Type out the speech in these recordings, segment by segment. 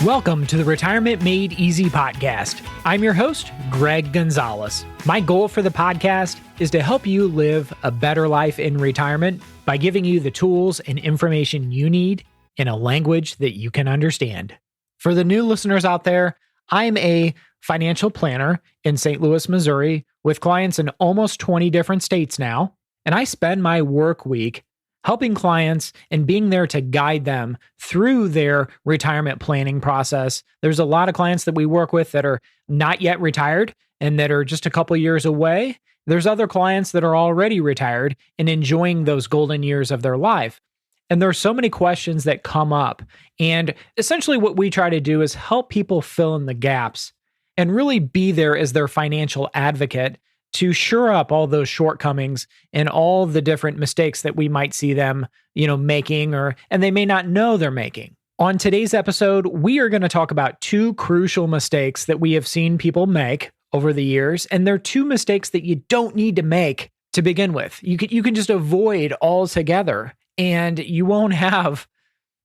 Welcome to the Retirement Made Easy podcast. I'm your host, Greg Gonzalez. My goal for the podcast is to help you live a better life in retirement by giving you the tools and information you need in a language that you can understand. For the new listeners out there, I'm a financial planner in St. Louis, Missouri, with clients in almost 20 different states now, and I spend my work week helping clients and being there to guide them through their retirement planning process. There's a lot of clients that we work with that are not yet retired and that are just a couple years away. There's other clients that are already retired and enjoying those golden years of their life. And there's so many questions that come up. And essentially what we try to do is help people fill in the gaps and really be there as their financial advocate to shore up all those shortcomings and all the different mistakes that we might see them, making and they may not know they're making. On today's episode, we are going to talk about two crucial mistakes that we have seen people make over the years, and they're two mistakes that you don't need to make to begin with. You can just avoid altogether, and you won't have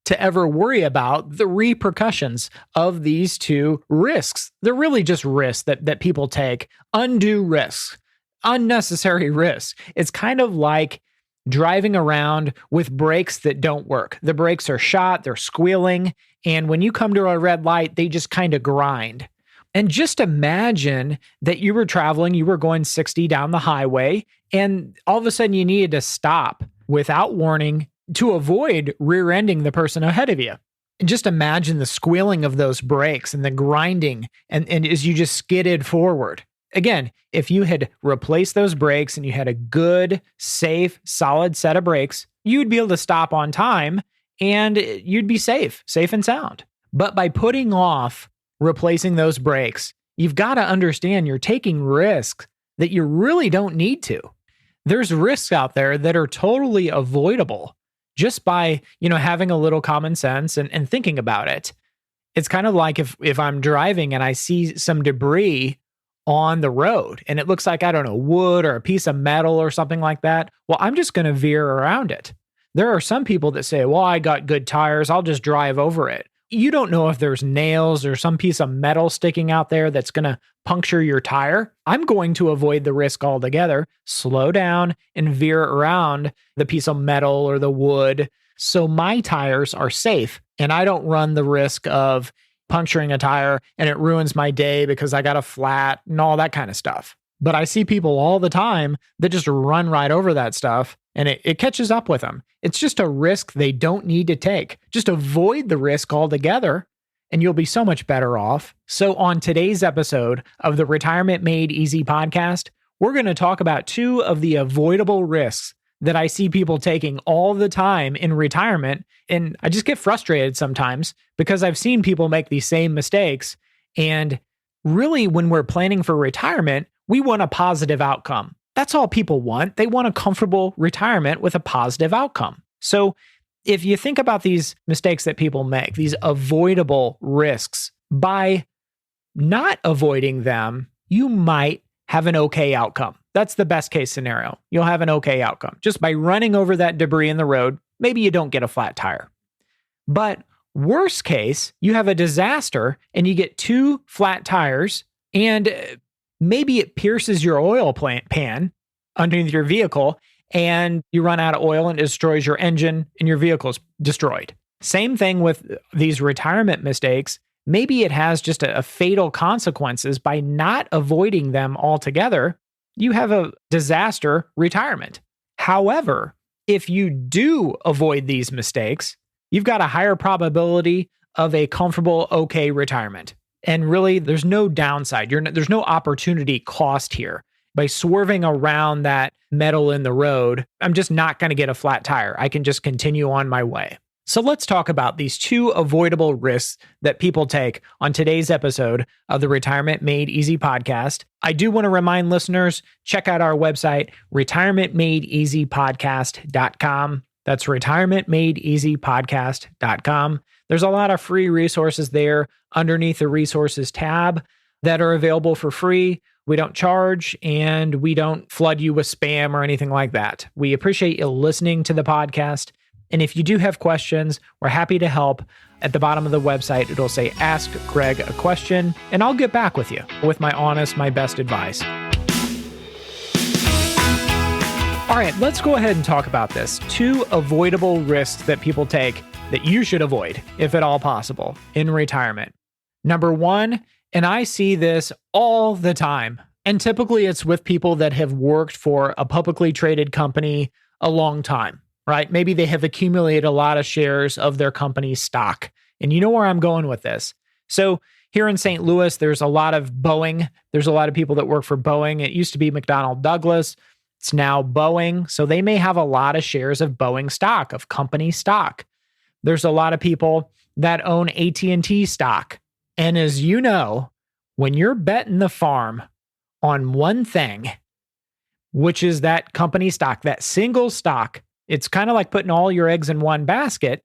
to ever worry about the repercussions of these two risks. They're really just risks that people take, undue risks, unnecessary risks. It's kind of like driving around with brakes that don't work. The brakes are shot, they're squealing, and when you come to a red light, they just kind of grind. And just imagine that you were traveling, you were going 60 down the highway, and all of a sudden you needed to stop without warning to avoid rear-ending the person ahead of you. And just imagine the squealing of those brakes and the grinding and as you just skidded forward. Again, if you had replaced those brakes and you had a good, safe, solid set of brakes, you'd be able to stop on time and you'd be safe and sound. But by putting off replacing those brakes, you've got to understand you're taking risks that you really don't need to. There's risks out there that are totally avoidable just by, having a little common sense and thinking about it. It's kind of like if I'm driving and I see some debris on the road and it looks like, I don't know, wood or a piece of metal or something like that. Well, I'm just going to veer around it. There are some people that say, well, I got good tires, I'll just drive over it. You don't know if there's nails or some piece of metal sticking out there that's going to puncture your tire. I'm going to avoid the risk altogether, slow down and veer around the piece of metal or the wood so my tires are safe and I don't run the risk of puncturing a tire and it ruins my day because I got a flat and all that kind of stuff. But I see people all the time that just run right over that stuff and it catches up with them. It's just a risk they don't need to take. Just avoid the risk altogether and you'll be so much better off. So on today's episode of the Retirement Made Easy podcast, we're going to talk about two of the avoidable risks that I see people taking all the time in retirement. And I just get frustrated sometimes because I've seen people make these same mistakes. And really, when we're planning for retirement, we want a positive outcome. That's all people want. They want a comfortable retirement with a positive outcome. So if you think about these mistakes that people make, these avoidable risks, by not avoiding them, you might have an okay outcome. That's the best case scenario. You'll have an okay outcome. Just by running over that debris in the road, maybe you don't get a flat tire. But worst case, you have a disaster and you get two flat tires and maybe it pierces your oil pan underneath your vehicle and you run out of oil and it destroys your engine and your vehicle's destroyed. Same thing with these retirement mistakes. Maybe it has just a fatal consequences by not avoiding them altogether. You have a disaster retirement. However, if you do avoid these mistakes, you've got a higher probability of a comfortable, okay retirement. And really, there's no downside. There's no opportunity cost here. By swerving around that metal in the road, I'm just not going to get a flat tire. I can just continue on my way. So let's talk about these two avoidable risks that people take on today's episode of the Retirement Made Easy podcast. I do want to remind listeners, check out our website, retirementmadeeasypodcast.com. That's retirementmadeeasypodcast.com. There's a lot of free resources there underneath the resources tab that are available for free. We don't charge and we don't flood you with spam or anything like that. We appreciate you listening to the podcast. And if you do have questions, we're happy to help. At the bottom of the website, it'll say, Ask Greg a question, and I'll get back with you with my honest, my best advice. All right, let's go ahead and talk about this. 2 avoidable risks that people take that you should avoid, if at all possible, in retirement. Number 1, and I see this all the time, and typically it's with people that have worked for a publicly traded company a long time, right? Maybe they have accumulated a lot of shares of their company's stock. And you know where I'm going with this. So here in St. Louis, there's a lot of Boeing. There's a lot of people that work for Boeing. It used to be McDonnell Douglas. It's now Boeing. So they may have a lot of shares of Boeing stock, of company stock. There's a lot of people that own AT&T stock. And as you know, when you're betting the farm on one thing, which is that company stock, that single stock, it's kind of like putting all your eggs in one basket.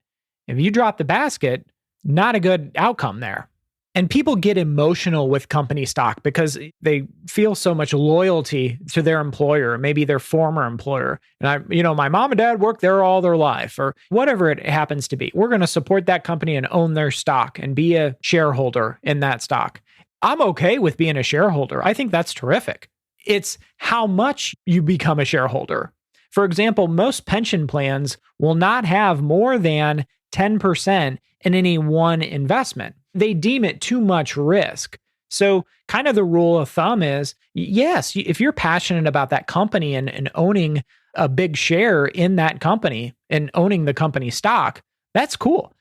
If you drop the basket, not a good outcome there. And people get emotional with company stock because they feel so much loyalty to their employer, maybe their former employer. And my mom and dad worked there all their life, or whatever it happens to be. We're going to support that company and own their stock and be a shareholder in that stock. I'm okay with being a shareholder. I think that's terrific. It's how much you become a shareholder. For example, most pension plans will not have more than 10% in any one investment. They deem it too much risk. So kind of the rule of thumb is, yes, if you're passionate about that company and owning a big share in that company and owning the company stock, that's cool.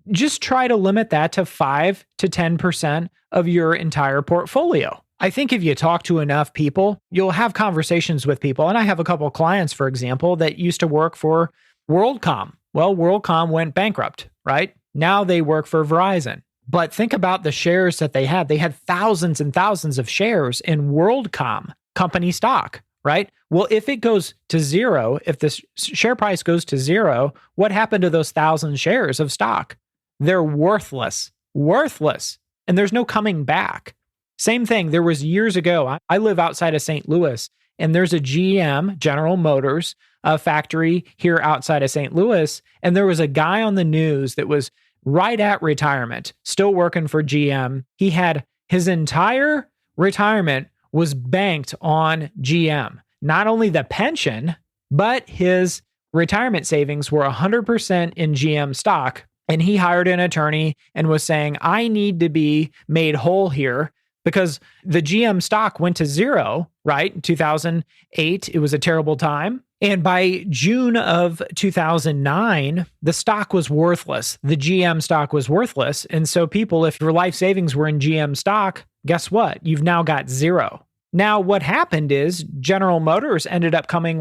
Just try to limit that to 5 to 10% of your entire portfolio. I think if you talk to enough people, you'll have conversations with people. And I have a couple of clients, for example, that used to work for WorldCom. Well, WorldCom went bankrupt, right? Now they work for Verizon. But think about the shares that they had. They had thousands and thousands of shares in WorldCom company stock, right? Well, if it goes to zero, if the share price goes to zero, what happened to those 1,000 shares of stock? They're worthless. And there's no coming back. Same thing. There was years ago, I live outside of St. Louis, and there's a GM, General Motors, factory here outside of St. Louis. And there was a guy on the news that was right at retirement, still working for GM. He had his entire retirement was banked on GM. Not only the pension, but his retirement savings were 100% in GM stock. And he hired an attorney and was saying, I need to be made whole here because the GM stock went to zero, right? In 2008, it was a terrible time. And by June of 2009, the stock was worthless. The GM stock was worthless. And so people, if your life savings were in GM stock, guess what? You've now got zero. Now, what happened is General Motors ended up coming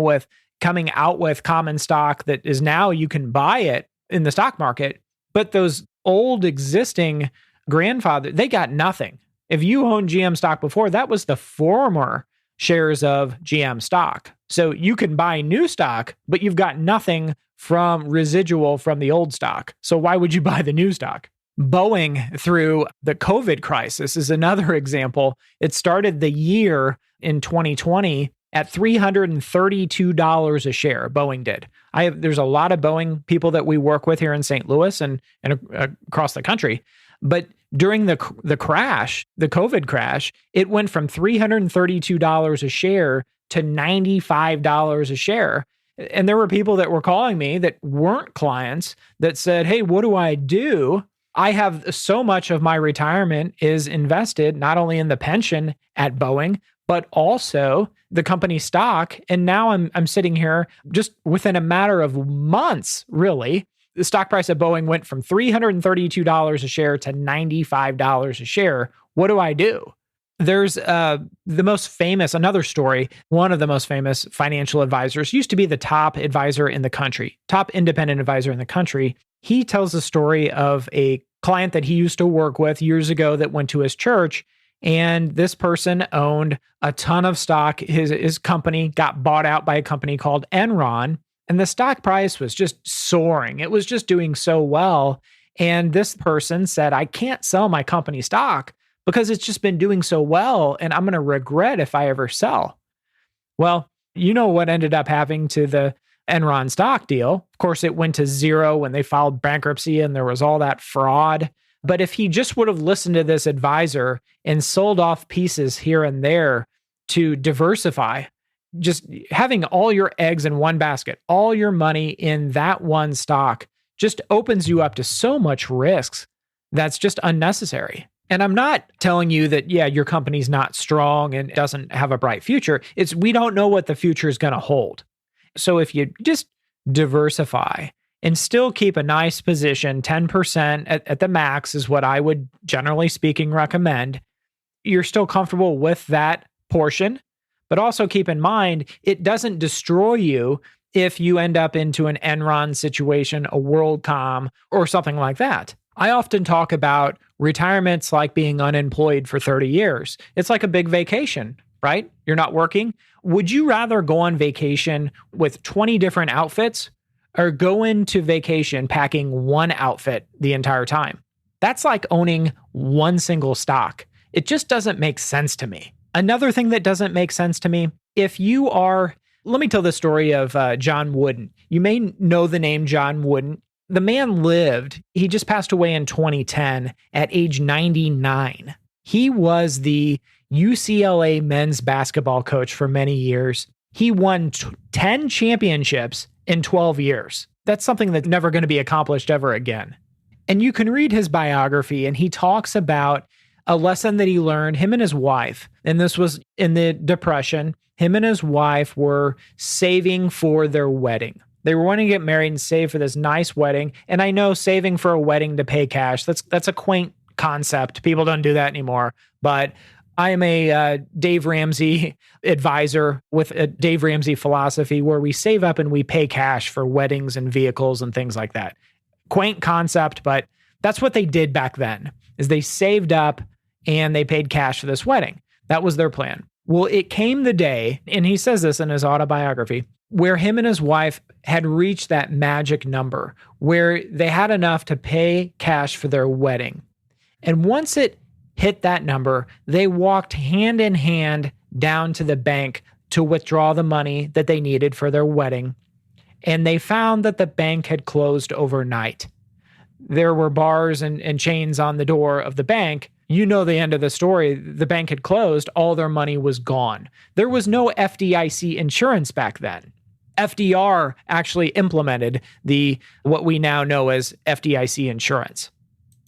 out with common stock that is now you can buy it in the stock market. But those old existing grandfather, they got nothing. If you owned GM stock before, that was the former shares of GM stock. So you can buy new stock, but you've got nothing from residual from the old stock. So why would you buy the new stock? Boeing, through the COVID crisis, is another example. It started the year in 2020 at $332 a share. Boeing did. There's a lot of Boeing people that we work with here in St. Louis and across the country. But during the crash, the COVID crash, it went from $332 a share to $95 a share. And there were people that were calling me that weren't clients that said, hey, what do I do? I have so much of my retirement is invested not only in the pension at Boeing, but also the company stock. And now I'm sitting here just within a matter of months, really. The stock price of Boeing went from $332 a share to $95 a share. What do I do? There's another story, one of the most famous financial advisors, used to be the top advisor in the country, top independent advisor in the country. He tells the story of a client that he used to work with years ago that went to his church. And this person owned a ton of stock. His company got bought out by a company called Enron. And the stock price was just soaring. It was just doing so well. And this person said, I can't sell my company stock because it's just been doing so well. And I'm going to regret if I ever sell. Well, you know what ended up happening to the Enron stock deal. Of course, it went to zero when they filed bankruptcy and there was all that fraud. But if he just would have listened to this advisor and sold off pieces here and there to diversify, just having all your eggs in one basket, all your money in that one stock just opens you up to so much risks that's just unnecessary. And I'm not telling you that, yeah, your company's not strong and doesn't have a bright future. It's we don't know what the future is going to hold. So if you just diversify and still keep a nice position, 10% at the max is what I would generally speaking recommend, you're still comfortable with that portion. But also keep in mind, it doesn't destroy you if you end up into an Enron situation, a WorldCom, or something like that. I often talk about retirement's like being unemployed for 30 years. It's like a big vacation, right? You're not working. Would you rather go on vacation with 20 different outfits or go into vacation packing one outfit the entire time? That's like owning one single stock. It just doesn't make sense to me. Another thing that doesn't make sense to me, if you are, let me tell the story of John Wooden. You may know the name John Wooden. The man lived, he just passed away in 2010 at age 99. He was the UCLA men's basketball coach for many years. He won 10 championships in 12 years. That's something that's never going to be accomplished ever again. And you can read his biography, and he talks about a lesson that he learned, him and his wife, and this was in the Depression, him and his wife were saving for their wedding. They were wanting to get married and save for this nice wedding. And I know saving for a wedding to pay cash, that's a quaint concept. People don't do that anymore. But I am a Dave Ramsey advisor with a Dave Ramsey philosophy where we save up and we pay cash for weddings and vehicles and things like that. Quaint concept, but that's what they did back then, is they saved up and they paid cash for this wedding. That was their plan. Well, it came the day, and he says this in his autobiography, where him and his wife had reached that magic number where they had enough to pay cash for their wedding. And once it hit that number, they walked hand in hand down to the bank to withdraw the money that they needed for their wedding. And they found that the bank had closed overnight. There were bars and chains on the door of the bank. You know the end of the story. The bank had closed. All their money was gone. There was no FDIC insurance back then. FDR actually implemented what we now know as FDIC insurance.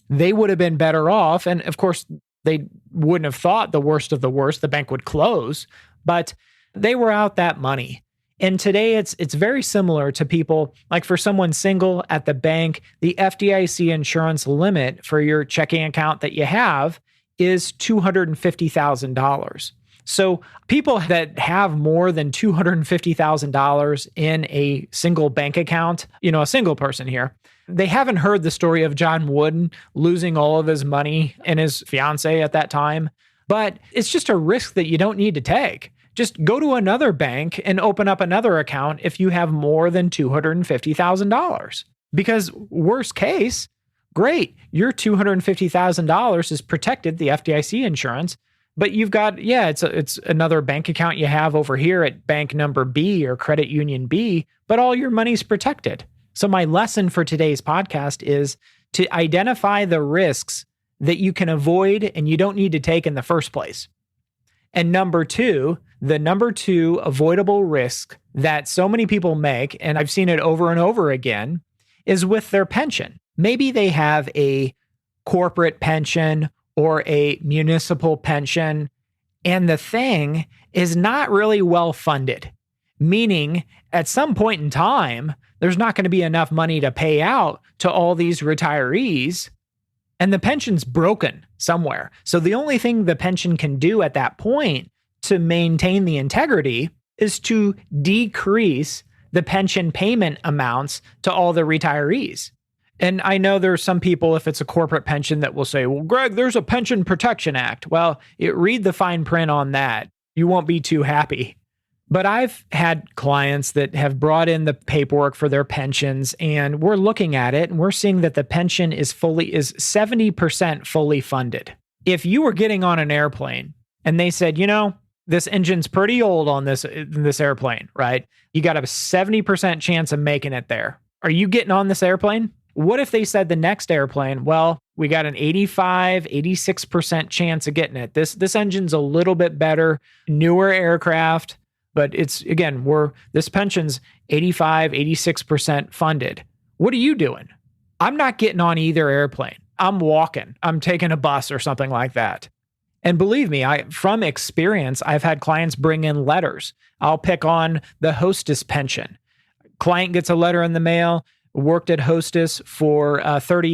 They would have been better off. And of course, they wouldn't have thought the worst of the worst. The bank would close, but they were out that money. And today it's very similar to people, like for someone single at the bank, the FDIC insurance limit for your checking account that you have is $250,000. So people that have more than $250,000 in a single bank account, a single person here, they haven't heard the story of John Wooden losing all of his money and his fiance at that time. But it's just a risk that you don't need to take. Just go to another bank and open up another account if you have more than $250,000. Because worst case, great, your $250,000 is protected, the FDIC insurance, but you've got, it's another bank account you have over here at bank number B or credit union B, but all your money's protected. So my lesson for today's podcast is to identify the risks that you can avoid and you don't need to take in the first place. And the number two avoidable risk that so many people make, and I've seen it over and over again, is with their pension. Maybe they have a corporate pension or a municipal pension, and the thing is not really well funded, meaning at some point in time, there's not going to be enough money to pay out to all these retirees, and the pension's broken somewhere. So the only thing the pension can do at that point to maintain the integrity is to decrease the pension payment amounts to all the retirees. And I know there's some people, if it's a corporate pension, that will say, well, Greg, there's a Pension Protection Act. Well, read the fine print on that. You won't be too happy. But I've had clients that have brought in the paperwork for their pensions, and we're looking at it and we're seeing that the pension is 70% fully funded. If you were getting on an airplane and they said, this engine's pretty old on this airplane, right? You got a 70% chance of making it there. Are you getting on this airplane? What if they said the next airplane, well, we got an 85, 86% chance of getting it. This engine's a little bit better, newer aircraft, but it's, again, this pension's 85, 86% funded. What are you doing? I'm not getting on either airplane. I'm walking. I'm taking a bus or something like that. And believe me, from experience, I've had clients bring in letters. I'll pick on the hostess pension. Client gets a letter in the mail, worked at Hostess for about 30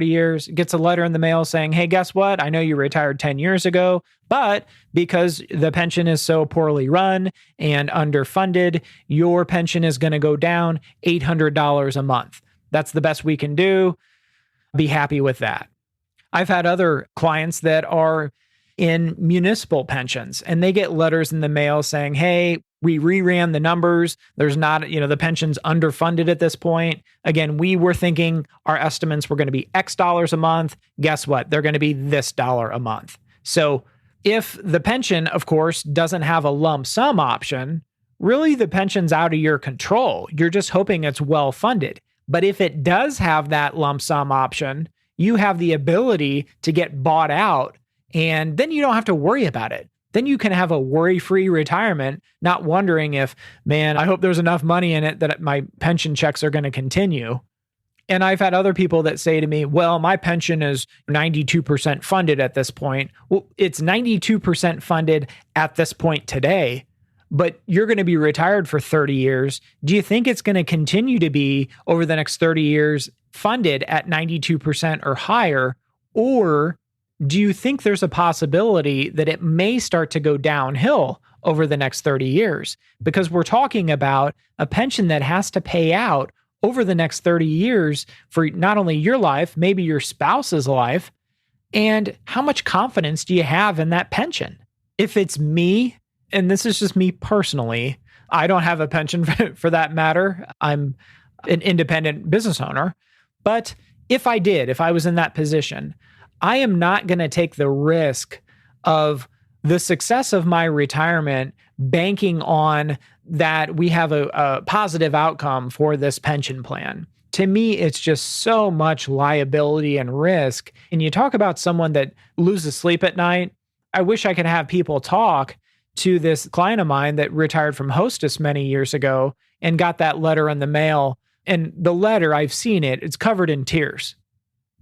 years, gets a letter in the mail saying, hey, guess what? I know you retired 10 years ago, but because the pension is so poorly run and underfunded, your pension is going to go down $800 a month. That's the best we can do. Be happy with that. I've had other clients that are in municipal pensions and they get letters in the mail saying, hey, we reran the numbers. There's not, the pension's underfunded at this point. Again, we were thinking our estimates were going to be X dollars a month. Guess what? They're going to be this dollar a month. So if the pension, of course, doesn't have a lump sum option, really the pension's out of your control. You're just hoping it's well funded. But if it does have that lump sum option, you have the ability to get bought out, and then you don't have to worry about it. Then you can have a worry-free retirement, not wondering if, man, I hope there's enough money in it that my pension checks are going to continue. And I've had other people that say to me, well, my pension is 92% funded at this point. Well, it's 92% funded at this point today, but you're going to be retired for 30 years. Do you think it's going to continue to be over the next 30 years funded at 92% or higher? Or do you think there's a possibility that it may start to go downhill over the next 30 years? Because we're talking about a pension that has to pay out over the next 30 years for not only your life, maybe your spouse's life. And how much confidence do you have in that pension? If it's me, and this is just me personally, I don't have a pension for that matter. I'm an independent business owner. But if I was in that position, I am not going to take the risk of the success of my retirement banking on that we have a positive outcome for this pension plan. To me, it's just so much liability and risk. And you talk about someone that loses sleep at night. I wish I could have people talk to this client of mine that retired from Hostess many years ago and got that letter in the mail. And the letter, I've seen it, it's covered in tears.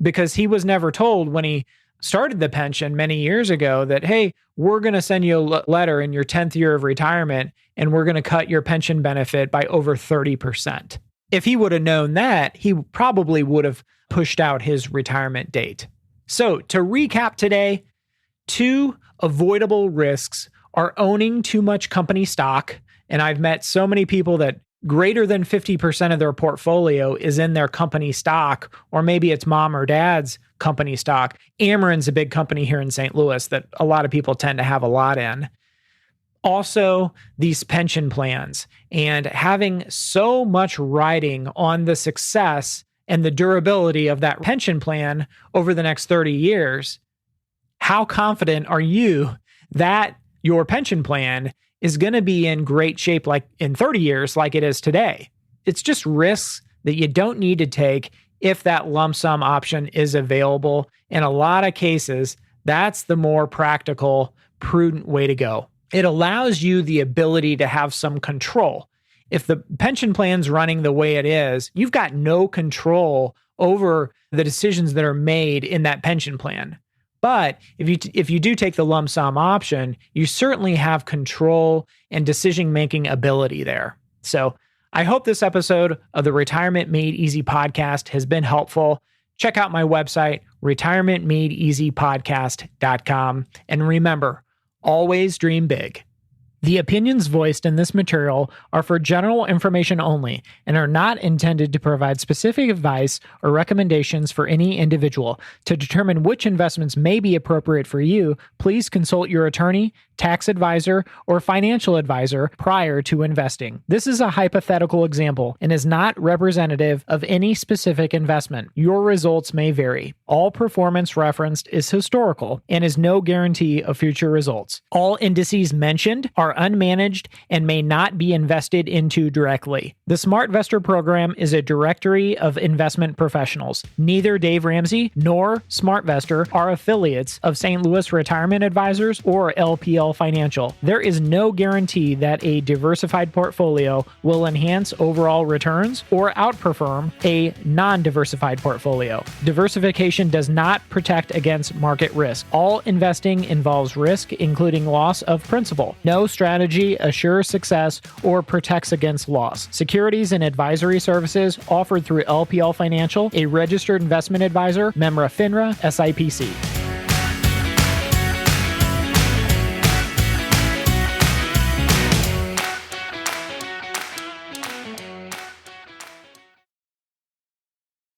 Because he was never told when he started the pension many years ago that, hey, we're going to send you a letter in your 10th year of retirement, and we're going to cut your pension benefit by over 30%. If he would have known that, he probably would have pushed out his retirement date. So to recap today, 2 avoidable risks are owning too much company stock. And I've met so many people that greater than 50% of their portfolio is in their company stock, or maybe it's mom or dad's company stock. Ameren's a big company here in St. Louis that a lot of people tend to have a lot in. Also, these pension plans and having so much riding on the success and the durability of that pension plan over the next 30 years. How confident are you that your pension plan is going to be in great shape like in 30 years like it is today? It's just risks that you don't need to take if that lump sum option is available. In a lot of cases, that's the more practical, prudent way to go. It allows you the ability to have some control. If the pension plan's running the way it is, you've got no control over the decisions that are made in that pension plan. But if you do take the lump sum option, you certainly have control and decision-making ability there. So I hope this episode of the Retirement Made Easy podcast has been helpful. Check out my website, retirementmadeeasypodcast.com. And remember, always dream big. The opinions voiced in this material are for general information only and are not intended to provide specific advice or recommendations for any individual. To determine which investments may be appropriate for you, please consult your attorney, tax advisor, or financial advisor prior to investing. This is a hypothetical example and is not representative of any specific investment. Your results may vary. All performance referenced is historical and is no guarantee of future results. All indices mentioned are unmanaged and may not be invested into directly. The SmartVestor program is a directory of investment professionals. Neither Dave Ramsey nor SmartVestor are affiliates of St. Louis Retirement Advisors or LPL Financial. There is no guarantee that a diversified portfolio will enhance overall returns or outperform a non-diversified portfolio. Diversification does not protect against market risk. All investing involves risk, including loss of principal. No strategy assures success or protects against loss. Securities and advisory services offered through LPL Financial, a registered investment advisor, member FINRA, SIPC.